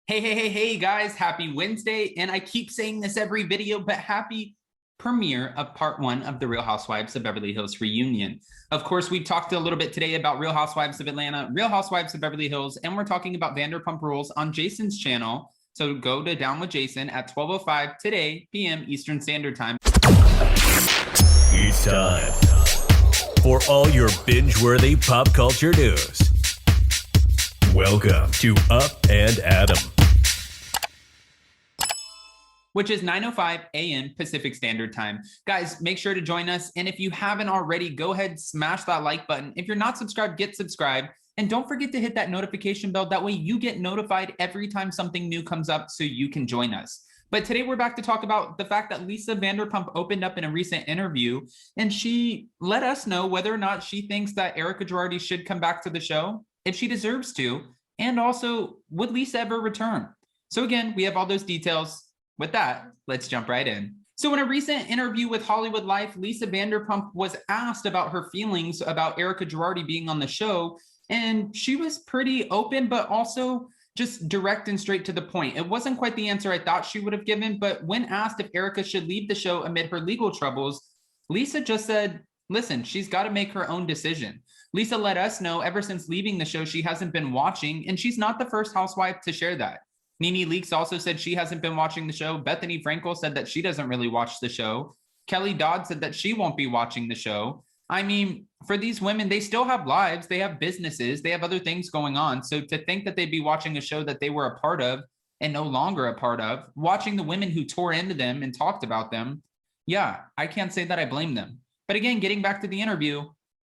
Hey, guys, happy Wednesday. And I keep saying this every video, but happy premiere of part one of the Real Housewives of Beverly Hills reunion. Of course, we talked a little bit today about Real Housewives of Atlanta, Real Housewives of Beverly Hills, and we're talking about Vanderpump Rules on Jason's channel. So go to Down with Jason at 12:05 today, p.m. Eastern Standard Time. It's time for all your binge-worthy pop culture news. Welcome to Up and Adam, which is 9:05 a.m. Pacific Standard Time. Guys, make sure to join us. And if you haven't already, go ahead, smash that like button. If you're not subscribed, get subscribed. And don't forget to hit that notification bell. That way you get notified every time something new comes up so you can join us. But today we're back to talk about the fact that Lisa Vanderpump opened up in a recent interview, and she let us know whether or not she thinks that Erika Girardi should come back to the show, if she deserves to, and also, would Lisa ever return? So again, we have all those details. With that, let's jump right in. So in a recent interview with Hollywood Life, Lisa Vanderpump was asked about her feelings about Erika Girardi being on the show, and she was pretty open, but also just direct and straight to the point. It wasn't quite the answer I thought she would have given, but when asked if Erika should leave the show amid her legal troubles, Lisa just said, listen, she's got to make her own decision. Lisa let us know ever since leaving the show, she hasn't been watching, and she's not the first housewife to share that. Nene Leakes also said she hasn't been watching the show. Bethany Frankel said that she doesn't really watch the show. Kelly Dodd said that she won't be watching the show. I mean, for these women, they still have lives. They have businesses. They have other things going on. So to think that they'd be watching a show that they were a part of and no longer a part of, watching the women who tore into them and talked about them, yeah, I can't say that I blame them. But again, getting back to the interview,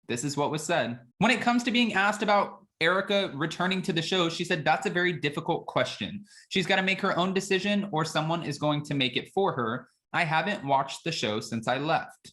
this is what was said. When it comes to being asked about Erika returning to the show, she said that's a very difficult question. She's got to make her own decision or someone is going to make it for her. I haven't watched the show since I left.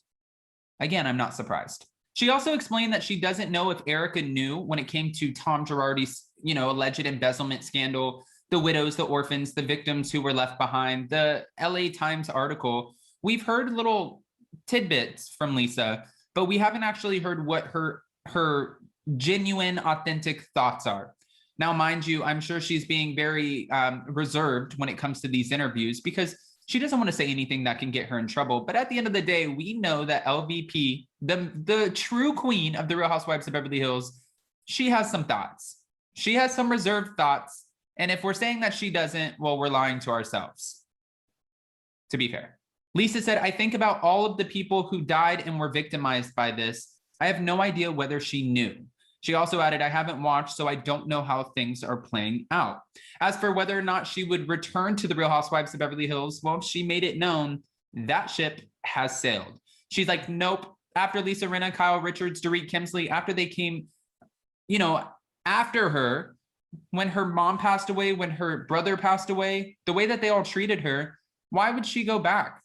Again, I'm not surprised. She also explained that she doesn't know if Erika knew when it came to Tom Girardi's, alleged embezzlement scandal, the widows, the orphans, the victims who were left behind, the LA Times article. We've heard little tidbits from Lisa, but we haven't actually heard what her genuine, authentic thoughts are. Now, mind you, I'm sure she's being very reserved when it comes to these interviews because she doesn't want to say anything that can get her in trouble. But at the end of the day, we know that LVP, the true queen of the Real Housewives of Beverly Hills, she has some thoughts. She has some reserved thoughts. And if we're saying that she doesn't, well, we're lying to ourselves, to be fair. Lisa said, I think about all of the people who died and were victimized by this. I have no idea whether she knew. She also added, I haven't watched, so I don't know how things are playing out. As for whether or not she would return to the Real Housewives of Beverly Hills, well, she made it known that ship has sailed. She's like, nope. After Lisa Rinna, Kyle Richards, Dorit Kemsley, after they came, after her, when her mom passed away, when her brother passed away, the way that they all treated her, why would she go back?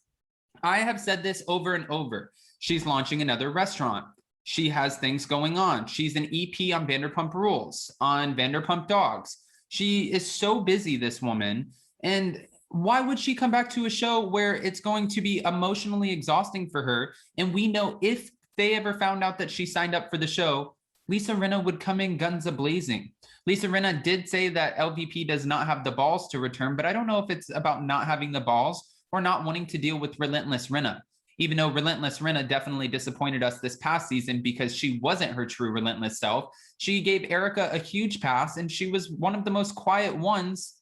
I have said this over and over. She's launching another restaurant. She has things going on. She's an EP on Vanderpump Rules, on Vanderpump Dogs. She is so busy, this woman. And why would she come back to a show where it's going to be emotionally exhausting for her? And we know if they ever found out that she signed up for the show, Lisa Rinna would come in guns a-blazing. Lisa Rinna did say that LVP does not have the balls to return, but I don't know if it's about not having the balls or not wanting to deal with Relentless Rinna. Even though Relentless Rinna definitely disappointed us this past season because she wasn't her true relentless self. She gave Erika a huge pass and she was one of the most quiet ones.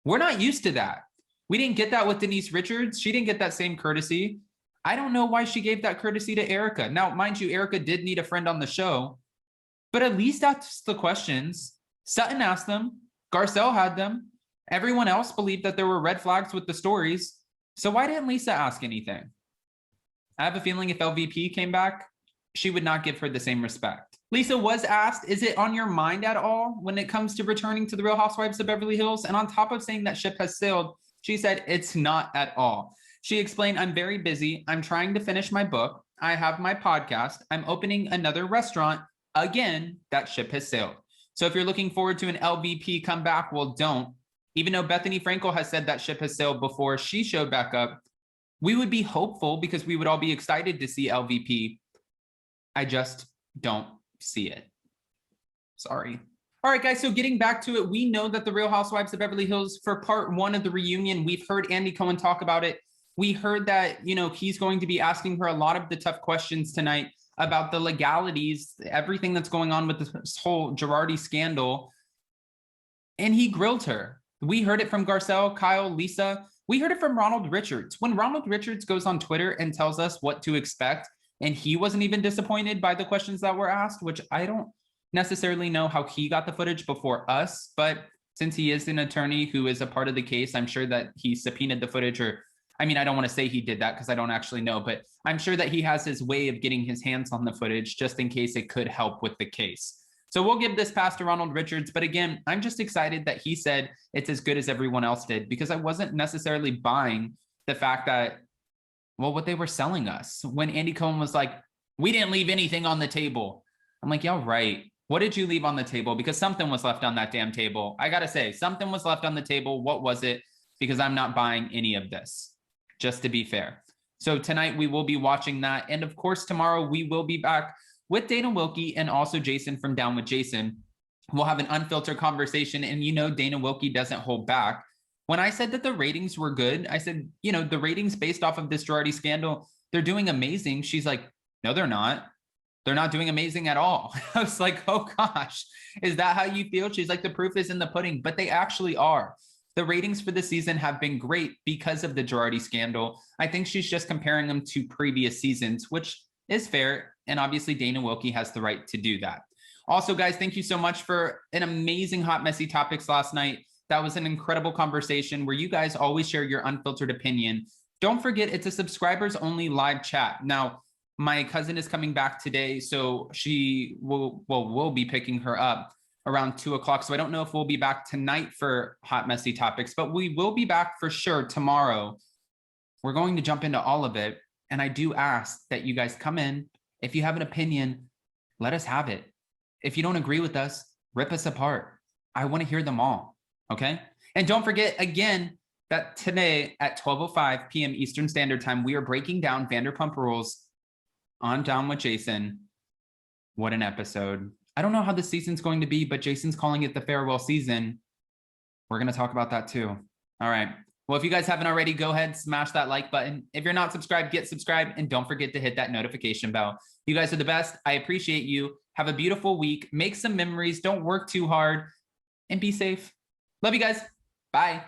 We're not used to that. We didn't get that with Denise Richards. She didn't get that same courtesy. I don't know why she gave that courtesy to Erika. Now, mind you, Erika did need a friend on the show, but at least ask the questions. Sutton asked them. Garcelle had them. Everyone else believed that there were red flags with the stories. So why didn't Lisa ask anything? I have a feeling if LVP came back, she would not give her the same respect. Lisa was asked, is it on your mind at all when it comes to returning to the Real Housewives of Beverly Hills? And on top of saying that ship has sailed, she said, it's not at all. She explained, I'm very busy. I'm trying to finish my book. I have my podcast. I'm opening another restaurant. Again, that ship has sailed. So if you're looking forward to an LVP comeback, well, don't. Even though Bethany Frankel has said that ship has sailed before she showed back up, we would be hopeful because we would all be excited to see LVP. I just don't see it. Sorry. All right, guys, so getting back to it, we know that the Real Housewives of Beverly Hills, for part 1 of the reunion, we've heard Andy Cohen talk about it. We heard that, you know, he's going to be asking her a lot of the tough questions tonight about the legalities, everything that's going on with this whole Girardi scandal. And he grilled her. We heard it from Garcelle, Kyle, Lisa. We heard it from Ronald Richards. When Ronald Richards goes on Twitter and tells us what to expect, and he wasn't even disappointed by the questions that were asked, which I don't necessarily know how he got the footage before us, but since he is an attorney who is a part of the case, I'm sure that he subpoenaed the footage, or I mean, I don't want to say he did that because I don't actually know, but I'm sure that he has his way of getting his hands on the footage just in case it could help with the case. So we'll give this pass to Ronald Richards. But again, I'm just excited that he said it's as good as everyone else did, because I wasn't necessarily buying the fact that, well, what they were selling us when Andy Cohen was like, we didn't leave anything on the table. I'm like, yeah, right. What did you leave on the table? Because something was left on that damn table. I got to say, something was left on the table. What was it? Because I'm not buying any of this, just to be fair. So tonight we will be watching that. And of course, tomorrow we will be back with Dana Wilkie and also Jason from Down with Jason. We'll have an unfiltered conversation. And you know, Dana Wilkie doesn't hold back. When I said that the ratings were good, I said, you know, the ratings based off of this Girardi scandal, they're doing amazing. She's like, no, they're not. They're not doing amazing at all. I was like, oh gosh, is that how you feel? She's like, the proof is in the pudding, but they actually are. The ratings for the season have been great because of the Girardi scandal. I think she's just comparing them to previous seasons, which is fair. And obviously Dana Wilkie has the right to do that. Also, guys, thank you so much for an amazing Hot Messy Topics last night. That was an incredible conversation where you guys always share your unfiltered opinion. Don't forget, it's a subscribers only live chat. Now, my cousin is coming back today, so she we'll be picking her up around 2 o'clock. So I don't know if we'll be back tonight for Hot Messy Topics, but we will be back for sure tomorrow. We're going to jump into all of it. And I do ask that you guys come in. If you have an opinion, let us have it. If you don't agree with us, rip us apart. I want to hear them all. Okay. And don't forget again that today at 12:05 p.m. Eastern Standard Time, we are breaking down Vanderpump Rules on Down with Jason. What an episode. I don't know how the season's going to be, but Jason's calling it the farewell season. We're going to talk about that too. All right. Well, if you guys haven't already, go ahead, smash that like button. If you're not subscribed, get subscribed, and don't forget to hit that notification bell. You guys are the best. I appreciate you. Have a beautiful week. Make some memories. Don't work too hard, and be safe. Love you guys. Bye.